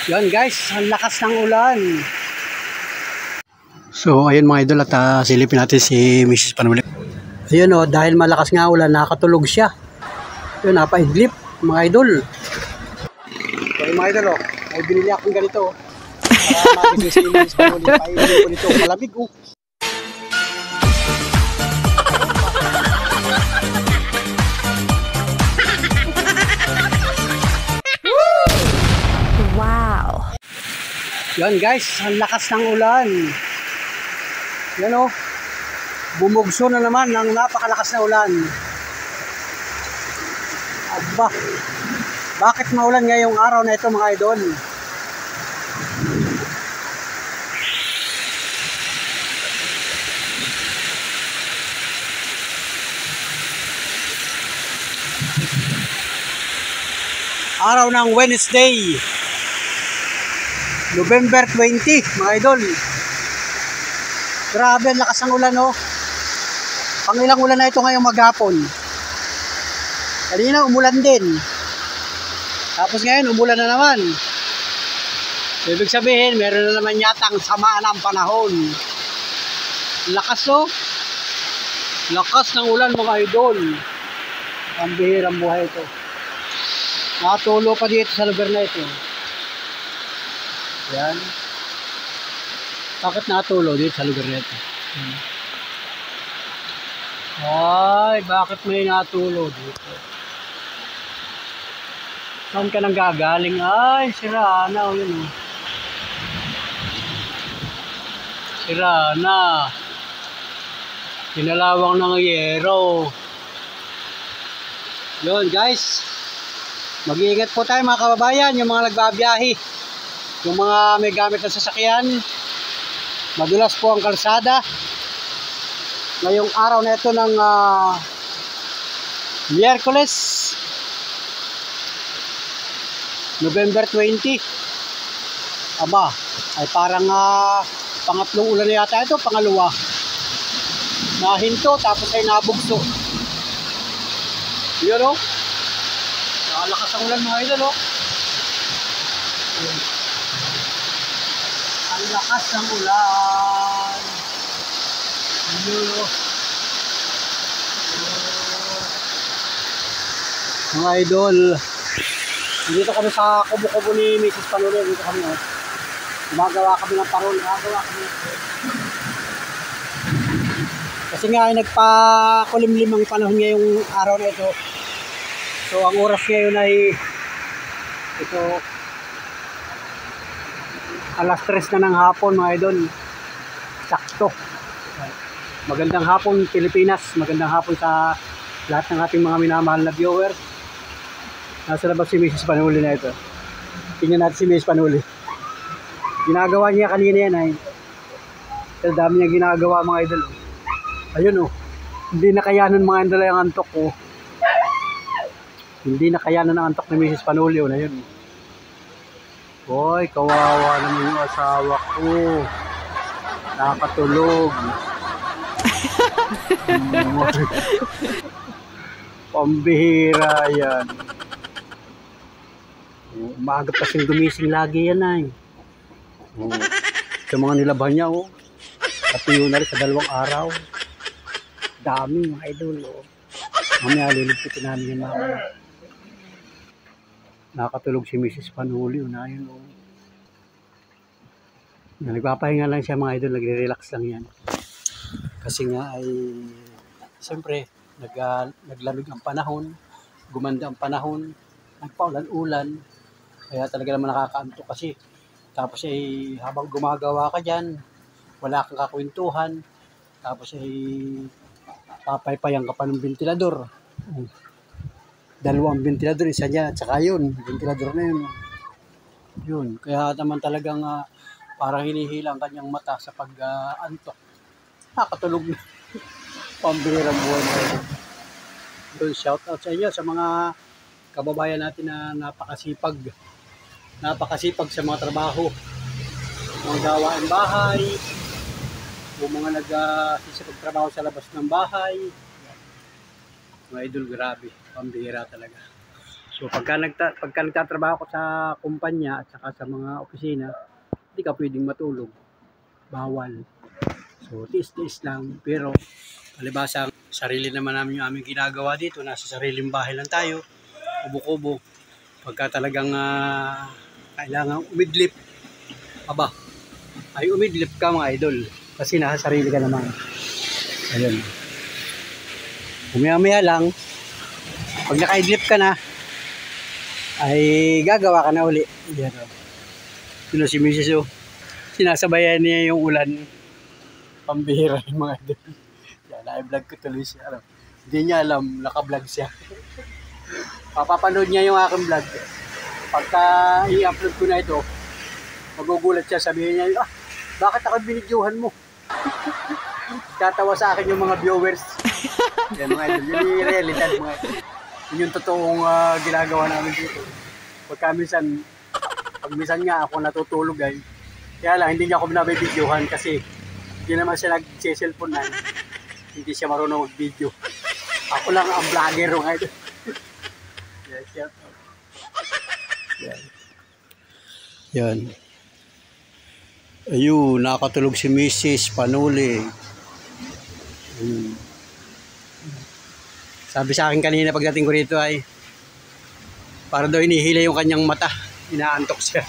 Yan guys, ang lakas ng ulan. So ayun mga idol, at silipin natin si Mrs. Panuli. Ayun o, dahil malakas nga ulan, nakatulog siya. Yun, napaidlip mga idol. So ayun mga idol o, ay binili akong ganito. Para magising si Mrs. Panuli. Paidlip ko nito, malamig o. Wow! Yan guys, ang lakas ng ulan. Yan o, bumugso na naman ng napakalakas na ulan. Aba, bakit maulan ngayong araw na ito mga idol? Araw ng Wednesday, November 20 mga idol. Grabe ang lakas ng ulan oh. Pangilang ulan na ito ngayong maghapon. Kanina umulan din. Tapos ngayon umulan na naman. Ibig sabihin meron na naman yatang sama ng panahon. Lakas oh. Lakas ng ulan mga idol. Ang bihirang buhay ito. Natulo pa dito sa lugar na ito. Yan. Bakit natulo dito sa lugar na ito? Ay, bakit may natulo dito? Saan ka nang gagaling? Ay, sira na. O yun o. Sira na. Pinalawang ng yero. Yun guys. Mag-iingat po tayo mga kababayan, yung mga nagbabiyahe, yung mga may gamit na sasakyan. Madulas po ang kalsada. Ngayong araw na ito ng Miyerkules, November 20. Aba, ay parang pangatlong ulan na yata ito, pangalawa. Nahinto, tapos ay nabugso. Yun o. Nakalakas ang ulan mga idol oh. Ang lakas ng ulan. Yun oh. Mga idol, dito kami sa kubo-kubo ni Mrs. Panuli. Dito kami oh. Gumagawa kami ng parol. Kasi nga ay nagpakulimlim ang panahon ngayong araw na ito. So ang oras ngayon ay ito alas 3 na ng hapon mga idol. Sakto. Magandang hapon Pilipinas. Magandang hapon sa lahat ng ating mga minamahal na viewers. Nasa labas si Mrs. Panuli na ito. Tingnan natin si Mrs. Panuli. Ginagawa niya kanina yan ay. Pero dami niya ginagawa mga idol. Ayun oh. Hindi nakayanan mga idol ang antok oh. Hindi na kayanan ng antok ni Mrs. Panuli na yun. Boy, kawawa naman yung asawa ko. Nakatulog. Pambihira yan. Umaga kasing gumising lagi yan ay. Sa mga nilaban niya oh. Katuyo na rin sa 2 araw. Dami mga idol oh. Mamaya liligpitin namin yung mga nakatulog si Mrs. Panuli na yun oh. Nagpapahinga lang siya mga idol, nagre-relax lang yan. Kasi nga ay siyempre naglamig ang panahon, gumanda ang panahon, nagpaulan-ulan, kaya talaga naman nakakaantok kasi. Tapos ay habang gumagawa ka dyan, wala kang kakwentuhan, tapos ay papaypayan ka pa ng ventilador. 2 ventilador, isa niya, at saka yun, ventilador na yun. Yun, kaya naman talagang parang hinihila ang kanyang mata sa pag-antok. Nakatulog na. Pambihirang buhay na yun. Yun, shout out sa inyo sa mga kababayan natin na napakasipag. Napakasipag sa mga trabaho. Mga gawain bahay, o mga nagsisipag trabaho sa labas ng bahay. Mga idol, grabe. Pambihira talaga. So pagka nagtatrabaho ko sa kumpanya at saka sa mga opisina, hindi ka pwedeng matulog. Bawal. So tiis-tiis lang. Pero palibasa, sarili naman namin yung aming ginagawa dito. Nasa sariling bahay lang tayo. Kubo-kubo. Pagka talagang kailangan umidlip, aba, ay umidlip ka mga idol. Kasi nasa sarili ka naman. Ayun. Umaya-maya lang, pag naka-idlip ka na, ay gagawa ka na uli. Yan o. Sino si Mrs. O? Sinasabayan niya yung ulan. Pambihira yung mga idol. Yan, na-vlog ko tuloy siya. Ano? Hindi niya alam, naka-vlog siya. Papapanood niya yung aking vlog. Pagka i-upload ko na ito, magugulat siya, sabihin niya, bakit ako binidyohan mo? Tatawa sa akin yung mga viewers. Yan mga idol, yun yung realidad mga idol. Yun yung totoong ginagawa namin dito. Pag minsan nga ako natutulog ay, kaya lang hindi niya ako nabibidyohan kasi hindi naman siya nag-cellphone na, hindi siya marunong mag-video. Ako lang ang vlogger mga idol. Yes, yes. Yan. Yan. Ayun, nakatulog si Mrs. Panuli. Sabi sa akin kanina pagdating ko rito ay para daw hinihila yung kanyang mata. Inaantok siya.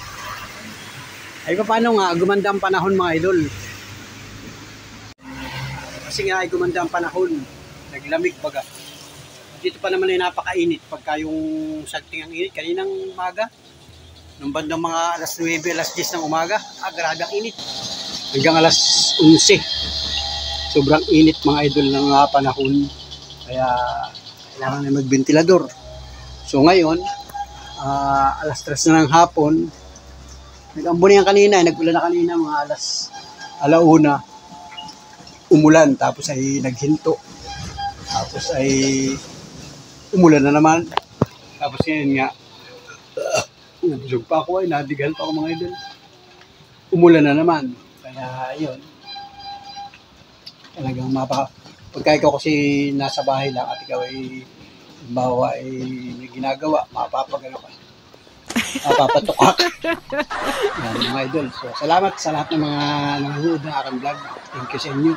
Ay paano nga, gumanda ang panahon mga idol. Kasi nga ay gumanda ang panahon. Naglamig baga. Dito pa naman ay napakainit pagka yung sagting ang init. Kaninang umaga, nung bandang mga alas 9, alas 10 ng umaga, grabe ang init. Hanggang alas 11. Sobrang init mga idol ng panahon. Kaya kailangan na magventilador. So ngayon, alas 3 na ng hapon, nag-ambon yan kanina, nag-ulan na kanina mga alas 1:00. Umulan, tapos ay naghinto. Tapos ay umulan na naman. Tapos ngayon nga, nabusog pa ako ay nadigal pa ako mga idol. Umulan na naman. Kaya yun. Talagang pagka ikaw kasi nasa bahay lang at ikaw ay bawa ay may ginagawa, mapapagano ka. Mapapatukak. Yan mga idol. So salamat sa lahat ng mga nanonood ng aking vlog. Thank you sa inyo.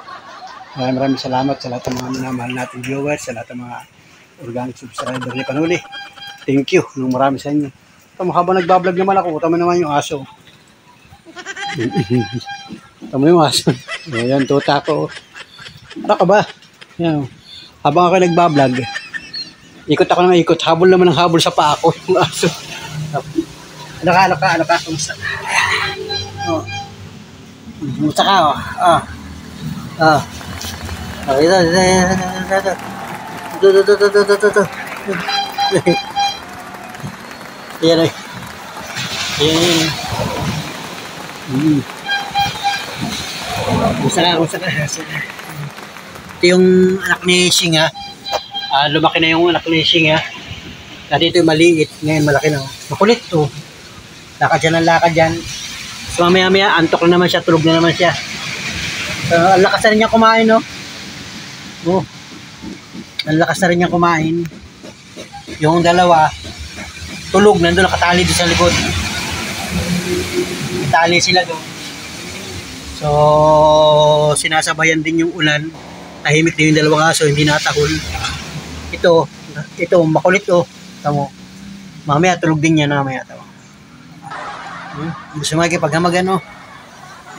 Maraming salamat sa lahat ng mga minamahal nating viewers, sa lahat ng mga organic subscriber ni Panuli. Thank you. Marami sa inyo. Tama, habang nagbablog naman ako, tama naman yung aso. Tama yung aso. Ayan, tuta ko. Ano ka ba? Yan. Habang ako nagbablog, ikot ako ng ikot. Habol naman ng habol sa paa ko yung aso. Ano ka? Kumusta? Oh. Kumusta ka? Ito. Ayan ay. Ayan. Kumusta ka? Ito yung anak ni Singa. Lumaki na yung anak ni Singa. Dati ito yung maliit. Ngayon malaki na. Makulit to. Lakad siya ng lakad dyan. So mamaya antok na naman siya. Tulog na naman siya. Ang lakas na rin niya kumain, no? Oh. Ang lakas na rin niya kumain. Yung dalawa, tulog. Nandun nakatali doon sa likod. Tali sila doon. So, sinasabayan din yung ulan. Tahimik din yung dalawang aso, hindi natahol. Ito, makulit to. Tamo. Mamaya tulog din yan, mamaya tamo. Gusto makikipaghamag ano.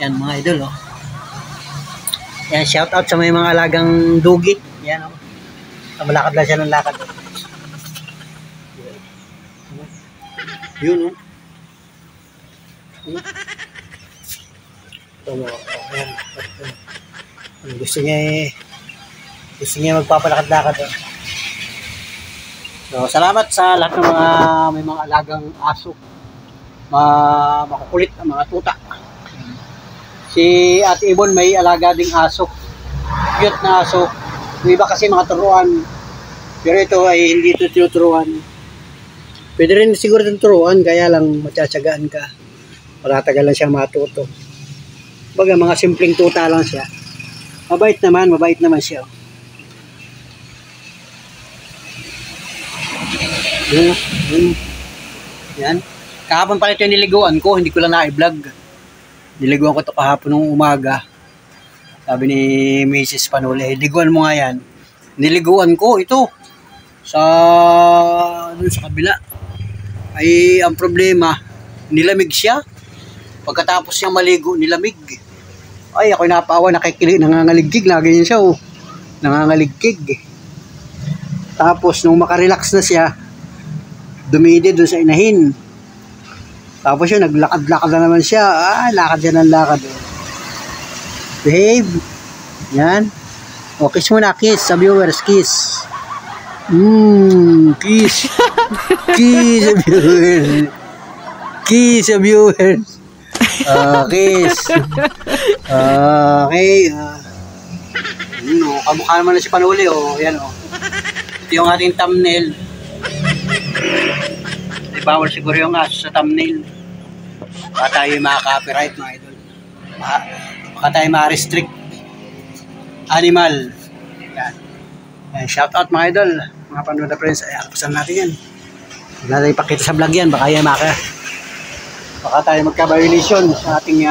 Yan mga idol, oh. Yan, shout out sa may mga alagang dugi. Yan, oh. Malakad lang siya ng lakad. Oh. Yun, oh. Tamo, oh, ayan. Gusto niya magpapalakad-lakad. So, salamat sa lahat ng mga may mga alagang aso. Makukulit ang mga tuta. Si Ate Ibon may alaga ding aso. Cute na aso. Yung iba kasi mga turuan. Pero ito ay hindi ito tinuturuan. Pwede rin siguro itong turuan, kaya lang matsatsagaan ka. Matatagal lang siya matuto. Baga mga simpleng tuta lang siya. Mabait naman siya. Yung, yung, yan. Kahapon pala ito yung niliguan ko, hindi ko lang na-vlog. Niliguan ko ito kahapon ng umaga. Sabi ni Mrs. Panuli, liguan mo nga yan. Niliguan ko ito. Doon sa kabila. Ay, ang problema, nilamig siya. Pagkatapos niya maligo, nilamig. Ay, ako'y napaawa, nangangaligkig na, ganyan siya, oh. Nangangaligkig. Tapos, nung makarelax na siya, dumidi doon sa inahin. Tapos yun, naglakad-lakad na naman siya. Lakad siya ng lakad. Oh. Behave. Yan. O, kiss muna, kiss. Sa viewers, kiss. Kiss. Kiss sa viewers. Kiss sa viewers. Kiss. Okay. Kamukha naman na si Panuli. Oh. Yan, oh. Ito yung ating thumbnail. Bawal siguro yung aso sa thumbnail. Baka tayo maka-copyright, mga idol. Baka tayo ma-restrict. Animal. Yan. Yan. Shout out, mga idol. Mga Panola friends. Ay, alpasan natin yan. Huwag natin ipakita sa vlog yan. Baka tayo magka-violation sa ating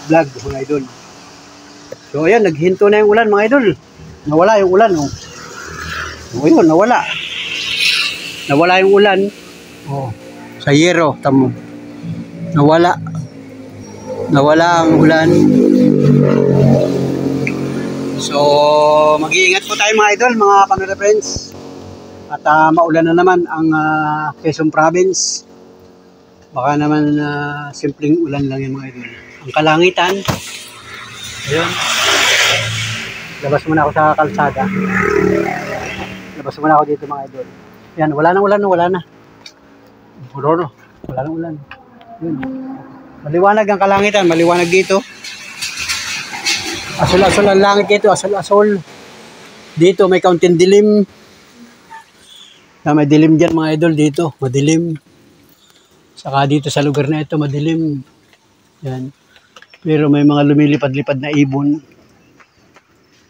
vlog, mga idol. So, ayan. Naghinto na yung ulan, mga idol. Nawala yung ulan, oh. O, yun. Nawala. Nawala yung ulan. Oh, sa yero, tamo. Nawala ang ulan. So, mag-iingat po tayo, mga idol, mga Panola friends. At maulan na naman ang Quezon Province. Baka naman simpleng ulan lang yan, mga idol. Ang kalangitan. Ayun. Labas muna ako sa kalsada. Labas muna ako dito, mga idol. Yan, wala na ulan, wala na. Wala nang ulan. Yun. Maliwanag ang kalangitan, maliwanag dito. Asol-asol ang langit dito, asol-asol. Dito may kaunting dilim. May dilim dyan, mga idol, dito, madilim. Saka dito sa lugar na ito, madilim. Yan. Pero may mga lumilipad-lipad na ibon.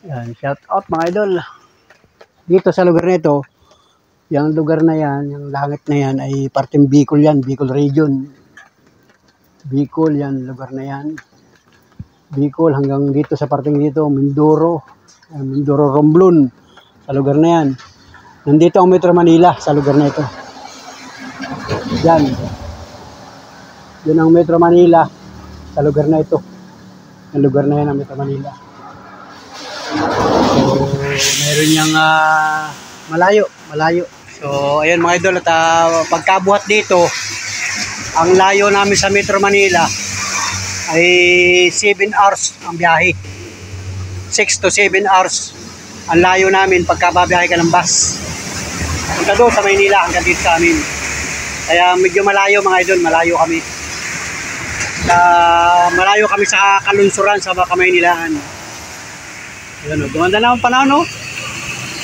Yan, shout out, mga idol. Dito sa lugar na ito, yung lugar na yan, yung langit na yan ay parteng Bicol yan, Bicol region. Bicol yan, lugar na yan. Bicol hanggang dito sa parteng dito, Mindoro, Romblon, sa lugar na yan. Nandito ang Metro Manila sa lugar na ito. Yan. Yan ang Metro Manila sa lugar na ito. Ang lugar na yan ang Metro Manila. So, meron niyang malayo. So, ayan, mga idol, at pagkabuhat dito, ang layo namin sa Metro Manila ay 7 hours ang biyahe. 6 to 7 hours ang layo namin pagkababiyahe ka ng bus. Punta doon sa Maynila hanggang dito sa amin. Kaya medyo malayo, mga idol, malayo kami. Malayo kami sa kalunsuran sa Kamaynilaan. Ayan, gumanda na ang panahon, no?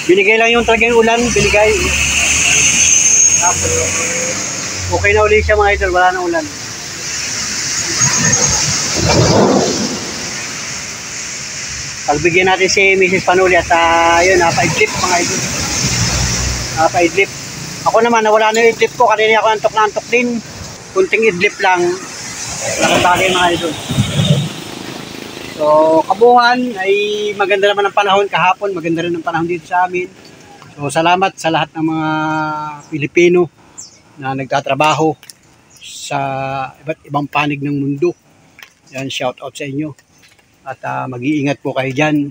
Binigay lang yung talagang ulan, binigay. Tapos, okay na ulit siya, mga idol, wala na ulan. Pagbigyan natin si Mrs. Panuli at yun, napaidlip, mga idol. Napaidlip. Ako naman, nawala na yung idlip ko, kanina ako antok na antok din. Kunting idlip lang, nakatagay, mga idol. So, kabuhan ay maganda naman ang panahon kahapon, maganda rin ang panahon dito sa amin. So, salamat sa lahat ng mga Pilipino na nagtatrabaho sa iba't ibang panig ng mundo. Yan, shout out sa inyo. At mag-iingat po kayo dyan.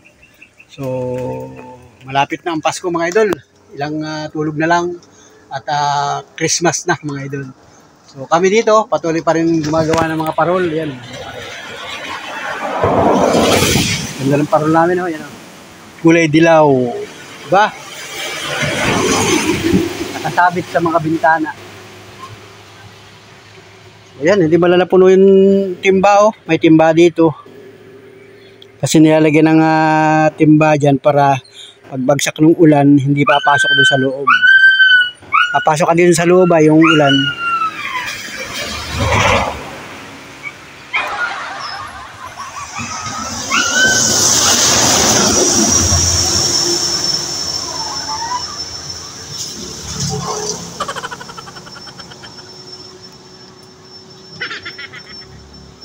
So, malapit na ang Pasko, mga idol. Ilang tulog na lang at Christmas na, mga idol. So, kami dito, patuloy pa rin gumagawa ng mga parol. Yan. Ganda ng parol namin, oh. Yan, oh. Kulay dilaw. Diba? Nakasabit sa mga bintana. Ayan, hindi malalapuno yung timba, oh. May timba dito. Kasi nilalagyan ng timba dyan para pagbagsak ng ulan, hindi papasok doon sa loob. Papasok ka din sa loob, yung ulan.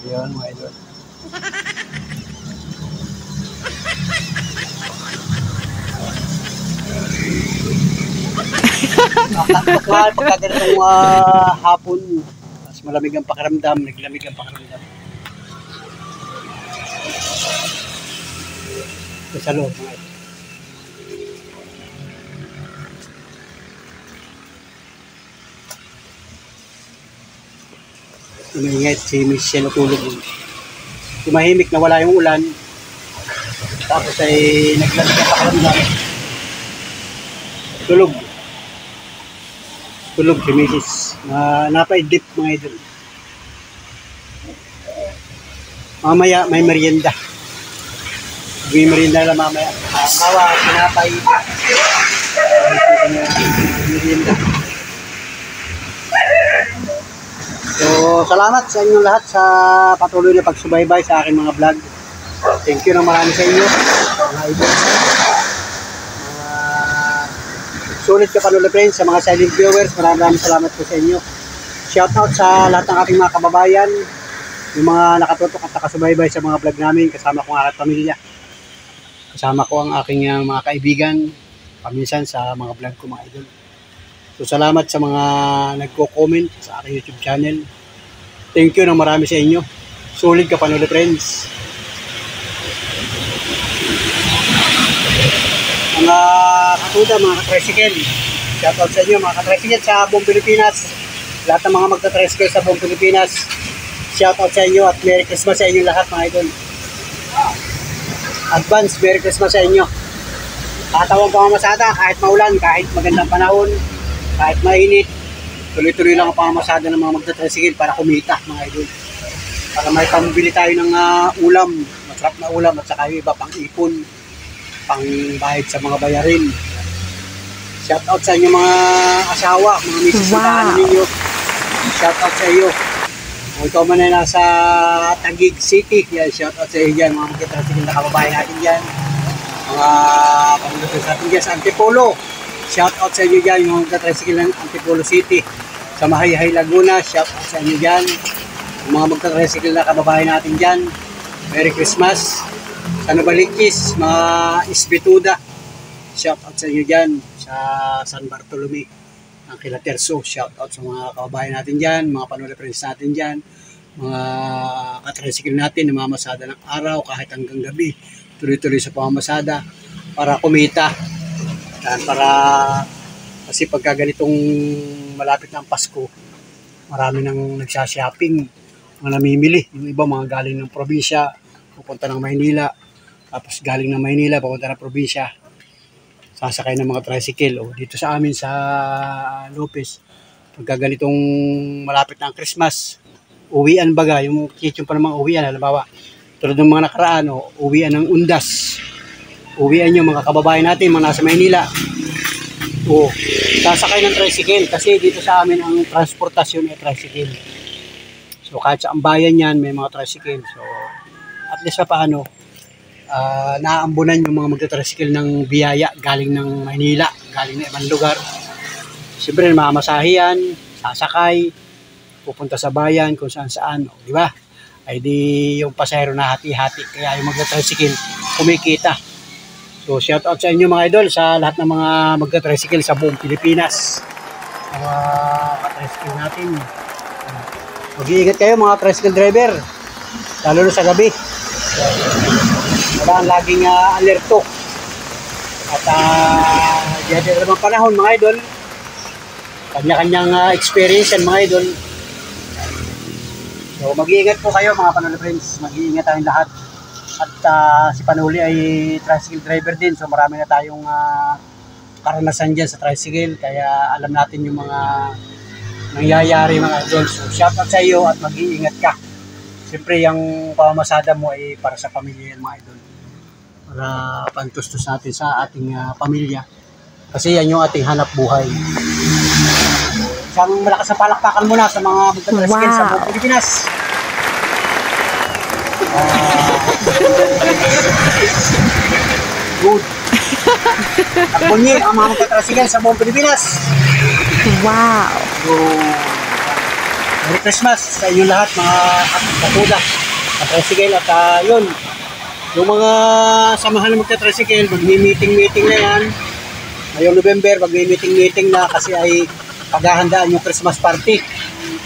Yun, mga idol. Nakakapagmahal pagka ganitong hapon. Mas malamig ang pakiramdam, naglamig ang pakiramdam. Ito sa loob, mga idol. Umingit si Michelle natulog. Tumahimik na wala yung ulan. Tapos ay naglamig ang pakiramdam. Tulog. Tulog si Mrs. Napaidlip mga idol. Mamaya may merienda. May merienda na mamaya. Mawa, sinapay. Merienda. So, salamat sa inyong lahat sa patuloy na pagsubaybay sa aking mga vlog. Thank you na marami sa inyo, mga idol. Sulit ka pa friends, sa mga silent viewers, maraming salamat po sa inyo. Shoutout sa lahat ng aking mga kababayan, yung mga nakatutok at nakasubaybay sa mga vlog namin, kasama ko ang aking pamilya. Kasama ko ang aking mga kaibigan, paminsan sa mga vlog ko mga idol. So salamat sa mga nagko-comment sa aking YouTube channel. Thank you na marami sa inyo. Sulit ka pa friends. Mga katuda, mga katricycle. Shoutout sa inyo mga katricycle sa buong Pilipinas. Lahat ng mga magta-tricycle sa buong Pilipinas. Shoutout sa inyo at Merry Christmas sa inyo lahat mga idol. Advance Merry Christmas sa inyo. Tatawag pamamasada kahit maulan, kahit magandang panahon, kahit mainit. Tuloy-tuloy lang ang pamamasada ng mga magta-tricycle para kumita mga idol. Para may pambili tayo ng ulam, masarap na ulam at saka yung iba pang ipon, pang bahid sa mga bayarin. Shout out sa inyo mga asawa, mga misis na tahanan ninyo. Shout out sa iyo. Kung ikaw man ay nasa Taguig City, yan, shout out sa iyo dyan, mga magta-tricycle na kababayan natin dyan. Mga pamulutin sa atin dyan sa Antipolo. Shout out sa inyo dyan, yung magta-tricycle ng Antipolo City. Sa Mahayhay, Laguna, shout out sa inyo dyan. Yung mga magta-tricycle na kababayan natin dyan. Merry Christmas. Sa Novaliches, mga Isbituda, shout out sa inyo dyan. Sa San Bartolome, ang Kilaterso, shout out sa mga kababayan natin dyan. Mga panula friends natin dyan. Mga katricycle natin, namamasada ng araw kahit hanggang gabi. Tuloy-tuloy sa pamamasada para kumita. Para kasi pagka ganitong malapit na ang Pasko, marami nang nagsha-shopping, mga namimili. Yung iba mga galing ng probinsya, pupunta ng Maynila. Tapos galing ng Maynila, pupunta ng probinsya. Sasakay ng mga tricycle. O dito sa amin sa Lopez, pagka ganitong malapit na ang Christmas, uwian baga, yung kitchen pa namang uwian, halimbawa, tulad ng mga nakaraan, uwian ng Undas. Uwian yung mga kababayan natin, mga nasa Maynila. O, sasakay ng tricycle kasi dito sa amin ang transportasyon ay tricycle. So kahit sa ambayan yan, may mga tricycle. So at least pa paano, naaambunan yung mga magta-tricycle ng biyaya galing ng Maynila, galing na ibang lugar. Siyempre mamamasahe yan, sasakay, pupunta sa bayan kung saan-saan, di ba? Ay di yung pasahero na hati-hati, kaya yung magta-tricycle kumikita. So shout out sa inyo mga idol, sa lahat ng mga magta-tricycle sa buong Pilipinas. Mga tricycle natin. Mag-iingat kayo mga tricycle driver, lalo na sa gabi. Kailangan laging alerto. At diyan naman panahon mga idol, kanya-kanyang experience yan mga idol. So mag-iingat po kayo mga Panuli friends, mag-iingat tayong lahat. At si Panuli ay tricycle driver din, so marami na tayong karanasan dyan sa tricycle, kaya alam natin yung mga nangyayari mga idol. So shout out sa iyo at mag-iingat ka. Siyempre yung pamamasada mo ay para sa pamilya yan mga idol, para pantustos natin sa ating pamilya, kasi yan yung ating hanap buhay. Isang malakas na palakpakan muna sa mga magta-tricycle sa buong Pilipinas. Good. At bunyi ang mga magta-tricycle sa buong Pilipinas. Wow. So, Merry Christmas sa inyo lahat mga katuda, tricycle at yun. Yung mga samahan ng magta-tricycle, magmi-meeting na yan. Ngayong November, magmi-meeting na kasi ay paghahandaan yung Christmas party.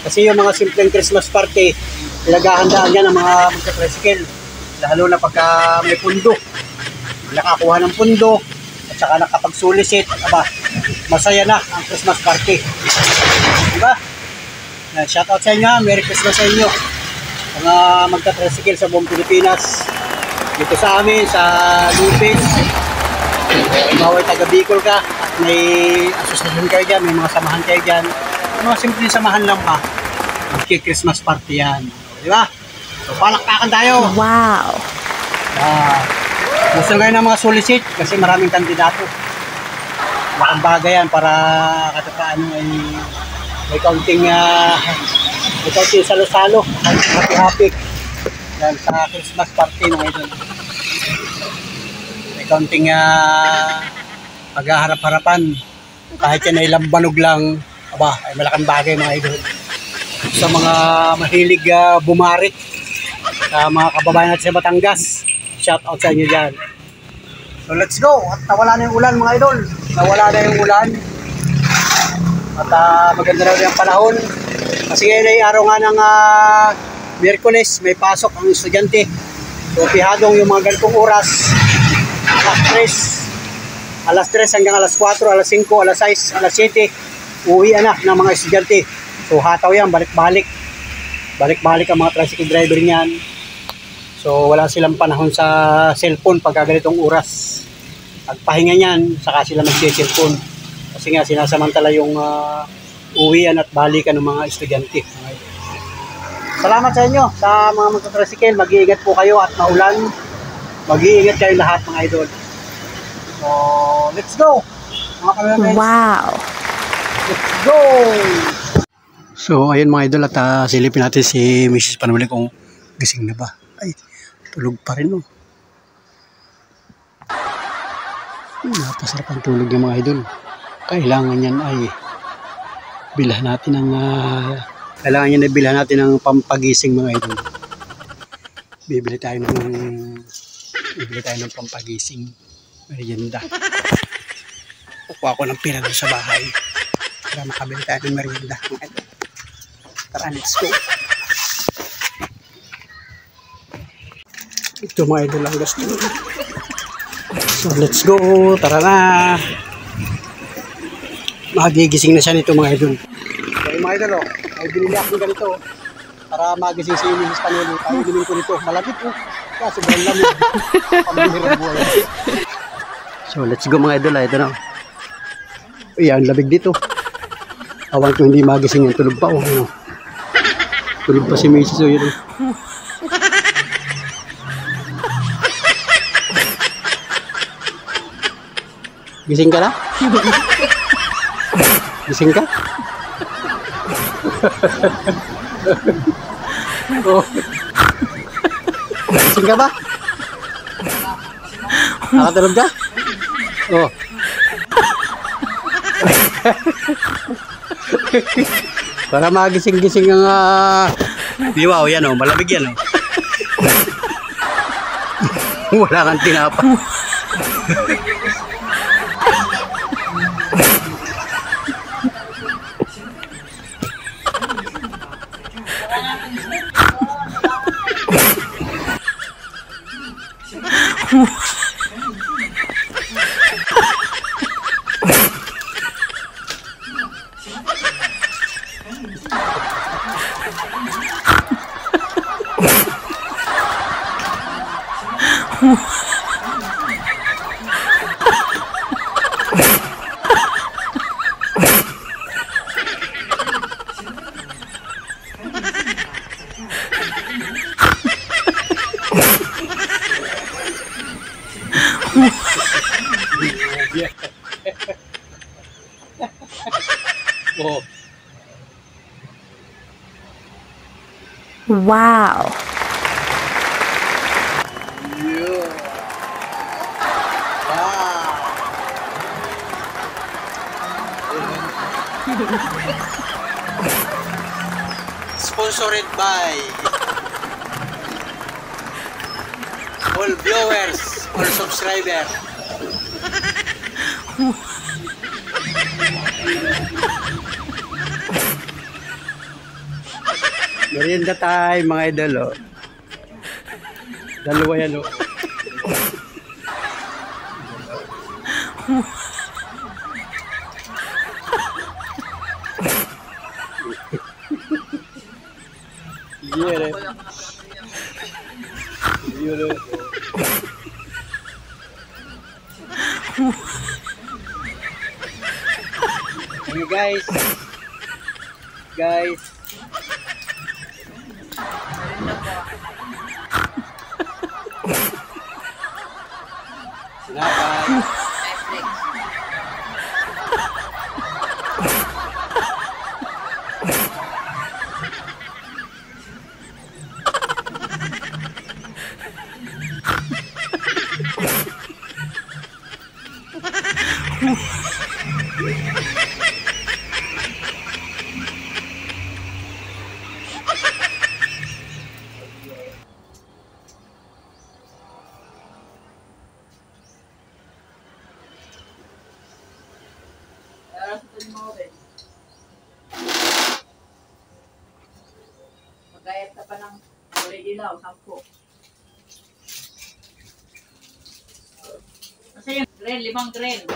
Kasi yung mga simpleng Christmas party, pinaghahandaan yan ng mga magta-tricycle. Lalo na pagka may pundo, nakakuha ng pundo, at saka nakapag-solicit, masaya na ang Christmas party. Diba? Shoutout sa inyo, Merry Christmas sa inyo. Mga magta-tricycle sa buong Pilipinas. Dito sa amin, sa Lupis, bawal taga Bicol ka, at may asosasyon kayo dyan, may mga samahan kayo dyan. Mga simpleng samahan lang pa. Mag-Christmas party yan. Di ba? So, palakpakan tayo. Wow! Gusto kayo ng mga solicit kasi maraming kandidato. Malaking bagay yan para katapaan ay may kaunting salo-salo, happy-happy. Yan sa Christmas party ng idol. May kaunting paghaharap-harapan. Kahit yan ay lambanog lang, ay malaking bagay mga idol. Sa mga mahilig bumarik, sa mga kababayan natin sa Batangas, shout out sa inyo dyan. So let's go! At nawala na yung ulan mga idol. Nawala na yung ulan. At maganda na rin ang panahon. Kasi ngayon ay araw nga ng Miyerkules, may pasok ang estudyante. So pihadong yung mga ganitong oras, alas 3 hanggang alas 4, alas 5, alas 6, alas 7, uwian na ng mga estudyante. So hataw yan, balik-balik ang mga tricycle driver niyan. So wala silang panahon sa cellphone pagka ganitong oras. Pagpahinga niyan, saka sila mag-cellphone. Kasi nga sinasamantala yung uwian at balikan ng mga estudyante. Salamat sa inyo sa mga magta-tricycle. Mag-iingat po kayo at maulan. Mag-iingat kayo lahat mga idol. So, let's go! Mga kameramen. Wow! Let's go! So, ayun mga idol at silipin natin si Mrs. Panuli kung gising na ba. Ay, tulog pa rin, no? Napasarap ang tulog ng mga idol. Kailangan yan ay bilhan natin ng pampagising mga idol. Bibili tayo ng pampagising merienda. Kukuha ko ng pera doon sa bahay para makabili tayo ng merienda mga idol. Tara, let's go. Ito mga idol ang gusto. So let's go, tara na. Magigising na siya nito mga idol. So mga idol, ay binili ako ganito para magising si Mrs. Panuli. Ay bilhin ko nito, malapit po. Kaya sobrang lamig. Pambihirang buhay. So let's go mga idol, ito na. Uy, ang labig dito. Awan ko hindi magising yung tulog pa. Tulog pa si Mrs. So yun. Gising ka na? Gising ka? Oh. Gising ka ba? Nakatulog ka? Oh. Para magising-gising ang wow, yan malamig yan Wala kang tinapa. Oh. Wow. Yeah. Wow. Sponsored by all viewers, all subscribers. Merienda tayo mga idol, oh. Dalawa yan, oh. Yeah, guys. Silakan. Magayat ka pa ng kulay dilaw, 10. Kasi yung green, 5 green.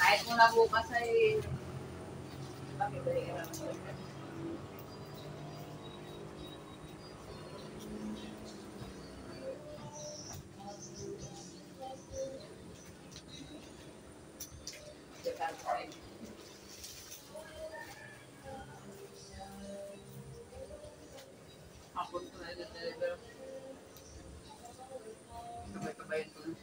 Kahit muna bukas ay pakibalik ka lang. Hapon ko na i-deliver. Kabay-kabayan ko na.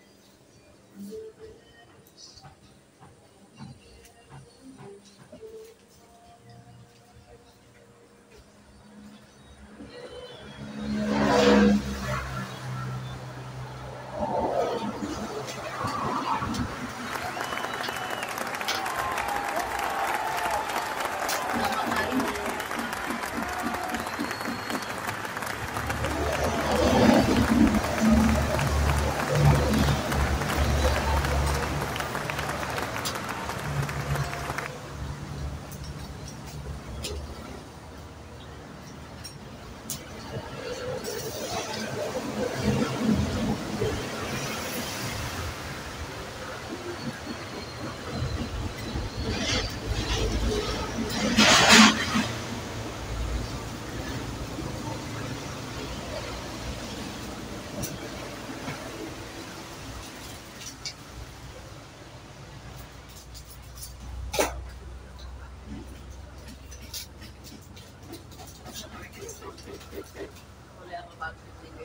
Wala akong bago sa TV.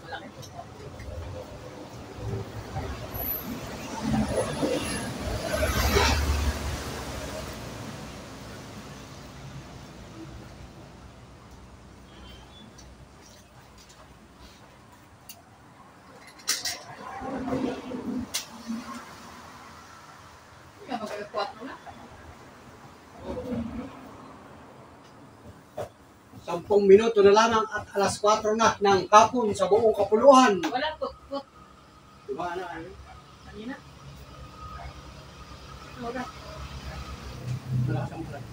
Malaki po. Kaya mag-report mo na. 10 minuto na lamang at alas 4 na ng hapon sa buong kapuluan. Wala put-put. Diba, ano? Kanina. Wala. Wala siyang plan.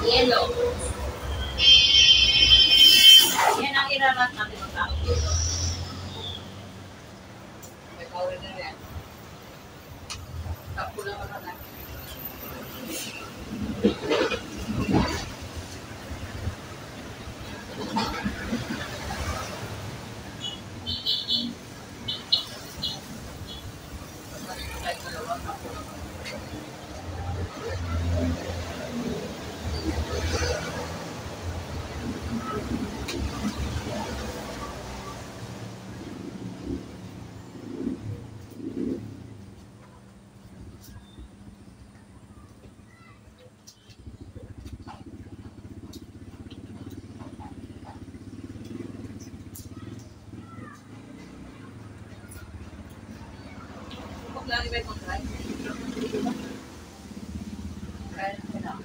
Yellow. Yan ang irarat natin ng tao. Bawal na yan. Tapo lang ako na. Lagi ba yung try? Try na.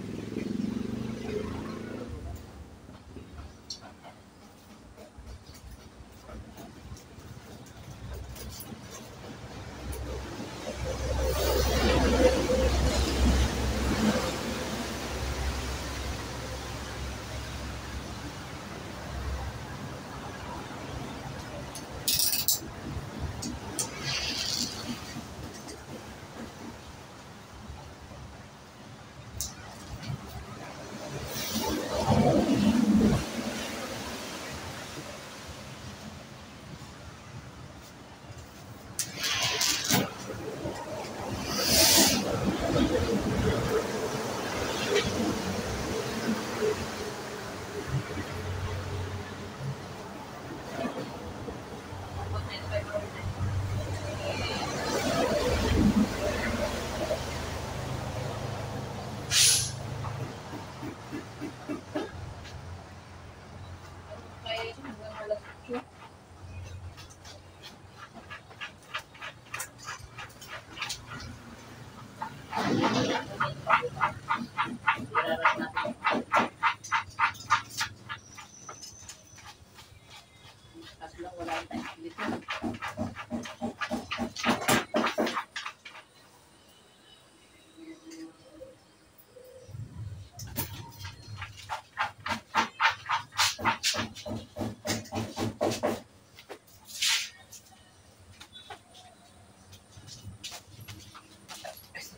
Kaso lang wala yung time dito.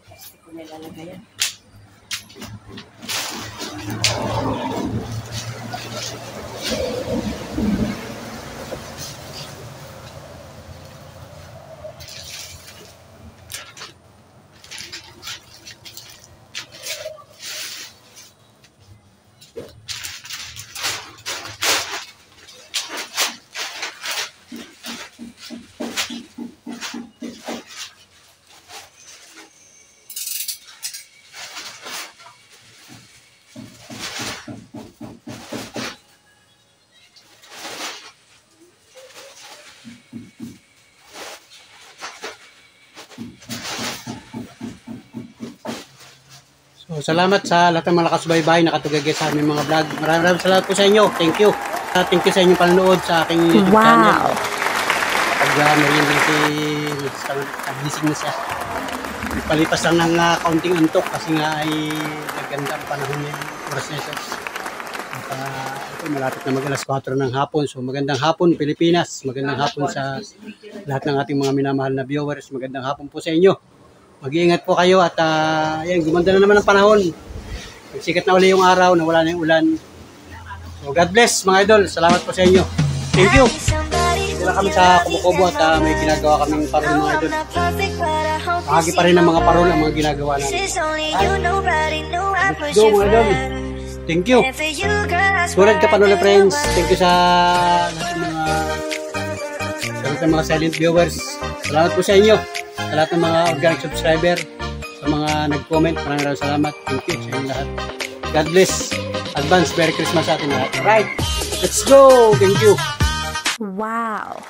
Plastic ko nilalagay yan. So, salamat sa lahat ng mga nakasubaybay, nakatugagay sa aming mga vlog. Maraming salamat po sa inyo. Thank you. Thank you sa inyong panonood sa aking YouTube channel. Pag merienda si nagising na siya. Palipas lang ng kaunting antok kasi nga ay naganda ang panahon niya. Oras na ito. Ito malapit na mag-alas 4 ng hapon. So magandang hapon Pilipinas. Magandang hapon sa lahat ng ating mga minamahal na viewers. Magandang hapon po sa inyo. Mag-iingat po kayo at yan, gumanda na naman ang panahon. Nagsikat na uli yung araw, nawala na yung ulan. So God bless mga idol. Salamat po sa inyo. Thank you. Dito kami sa Kubo-Kubo at may ginagawa kaming parol mga idol. Bahagi pa rin ng mga parol ang mga ginagawa namin. Let's go mga idol. Thank you. Sulat ka panola friends. Thank you sa lahat ng mga silent viewers. Salamat po sa inyo. Sa lahat ng mga organic subscriber, sa mga nag-comment, maraming salamat. Thank you sa inyo lahat. God bless. Advance Merry Christmas sa ating lahat. Alright, let's go. Thank you. Wow.